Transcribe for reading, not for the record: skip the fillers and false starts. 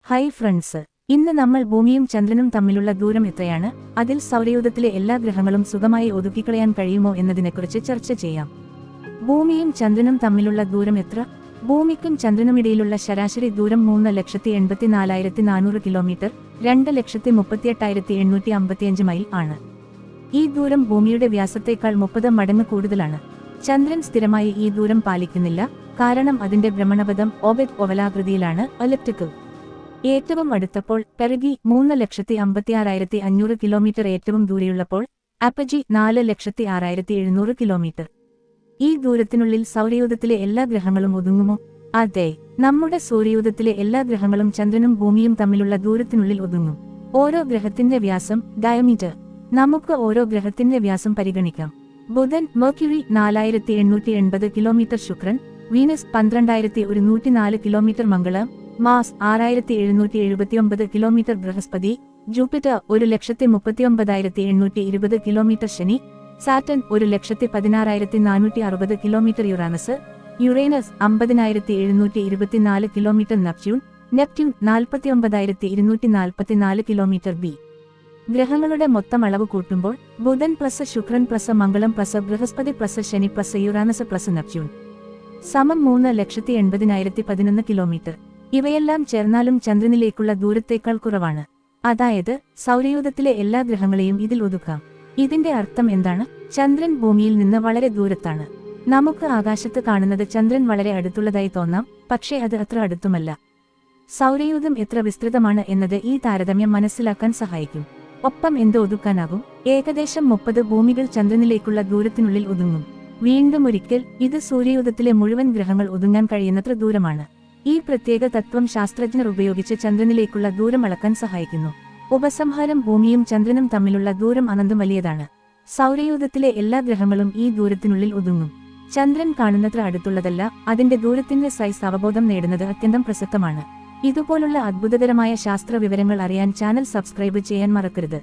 Hi friends, ഇന്ന് നമ്മൾ ഭൂമിയും ചന്ദ്രനും തമ്മിലുള്ള ദൂരം എത്രയാണ്, അതിൽ സൗരയൂഥത്തിലെ എല്ലാ ഗ്രഹങ്ങളും സുഖമായി ഒതുക്കിക്കളയാൻ കഴിയുമോ എന്നതിനെക്കുറിച്ച് ചർച്ച ചെയ്യാം. ഭൂമിയും ചന്ദ്രനും തമ്മിലുള്ള ദൂരം എത്ര? ഭൂമിക്കും ചന്ദ്രനുമിടയിലുള്ള ശരാശരി ദൂരം 3,84,400 കിലോമീറ്റർ, 2,38,855 മൈൽ ആണ്. ഈ ദൂരം ഭൂമിയുടെ വ്യാസത്തേക്കാൾ 30 മടങ്ങ് കൂടുതലാണ്. ചന്ദ്രൻ സ്ഥിരമായി ഈ ദൂരം പാലിക്കുന്നില്ല, കാരണം അതിന്റെ ഭ്രമണപഥം ഓവലാകൃതിയിലാണ്, എലിപ്റ്റിക്കൽ. ഏറ്റവും അടുത്തപ്പോൾ പെർഗി 3,56,500 കിലോമീറ്റർ, ഏറ്റവും ദൂരെയുള്ളപ്പോൾ അപ്പജി 4,06,700 കിലോമീറ്റർ. ഈ ദൂരത്തിനുള്ളിൽ സൗരയൂഥത്തിലെ എല്ലാ ഗ്രഹങ്ങളും ഒതുങ്ങുമോ? അതെ, നമ്മുടെ സൗരയൂഥത്തിലെ എല്ലാ ഗ്രഹങ്ങളും ചന്ദ്രനും ഭൂമിയും തമ്മിലുള്ള ദൂരത്തിനുള്ളിൽ ഒതുങ്ങും. ഓരോ ഗ്രഹത്തിന്റെ വ്യാസം, ഡയമീറ്റർ. നമുക്ക് ഓരോ ഗ്രഹത്തിന്റെ വ്യാസം പരിഗണിക്കാം. ബുധൻ, മെർക്യുറി 4,880 കിലോമീറ്റർ, ശുക്രൻ, വീനസ് 12,104 കിലോമീറ്റർ, മംഗളം, മാസ് 6,779 കിലോമീറ്റർ, ബൃഹസ്പതി, ജൂപ്പിറ്റർ 1,39,820 കിലോമീറ്റർ, ശനി, Saturn 1,16,460 kilometre, Uranus 50,724 kilometre, Neptune 49,244 kilometre. ബി ഗ്രഹങ്ങളുടെ മൊത്തം അളവ് കൂട്ടുമ്പോൾ ബുധൻ പ്ലസ് ശുക്രൻ പ്ലസ് മംഗളം പ്ലസ് ബൃഹസ്പതി പ്ലസ് ശനി പ്ലസ് യുറാനസ് പ്ലസ് നെപ്റ്റ്യൂൺ സമം 3,80,11 കിലോമീറ്റർ. ഇവയെല്ലാം ചേർന്നാലും ചന്ദ്രനിലേക്കുള്ള ദൂരത്തേക്കാൾ കുറവാണ്. അതായത് സൗരയൂഥത്തിലെ എല്ലാ ഗ്രഹങ്ങളെയും ഇതിൽ ഒതുക്കാം. ഇതിന്റെ അർത്ഥം എന്താണ്? ചന്ദ്രൻ ഭൂമിയിൽ നിന്ന് വളരെ ദൂരത്താണ്. നമുക്ക് ആകാശത്ത് കാണുന്നത് ചന്ദ്രൻ വളരെ അടുത്തുള്ളതായി തോന്നാം, പക്ഷേ അത് അത്ര അടുത്തുമല്ല. സൗരയൂഥം എത്ര വിസ്തൃതമാണ് എന്നത് ഈ താരതമ്യം മനസ്സിലാക്കാൻ സഹായിക്കും. ഒപ്പം എന്ത് ഒതുക്കാനാകും? ഏകദേശം 30 ഭൂമികൾ ചന്ദ്രനിലേക്കുള്ള ദൂരത്തിനുള്ളിൽ ഒതുങ്ങും. വീണ്ടും ഒരിക്കൽ, ഇത് സൂര്യയൂഥത്തിലെ മുഴുവൻ ഗ്രഹങ്ങൾ ഒതുങ്ങാൻ കഴിയുന്നത്ര ദൂരമാണ്. ഈ പ്രത്യേക തത്വം ശാസ്ത്രജ്ഞർ ഉപയോഗിച്ച് ചന്ദ്രനിലേക്കുള്ള ദൂരം അളക്കാൻ സഹായിക്കുന്നു. ഉപസംഹാരം: ഭൂമിയും ചന്ദ്രനും തമ്മിലുള്ള ദൂരം അനന്തം വലിയതാണ്. സൗരയൂഥത്തിലെ എല്ലാ ഗ്രഹങ്ങളും ഈ ദൂരത്തിനുള്ളിൽ ഒതുങ്ങും. ചന്ദ്രൻ കാണുന്നത്ര അടുത്തുള്ളതല്ല, അതിന്റെ ദൂരത്തിന്റെ സൈസ് അവബോധം നേടുന്നത് അത്യന്തം പ്രസക്തമാണ്. ഇതുപോലുള്ള അത്ഭുതകരമായ ശാസ്ത്ര വിവരങ്ങൾ അറിയാൻ ചാനൽ സബ്സ്ക്രൈബ് ചെയ്യാൻ മറക്കരുത്.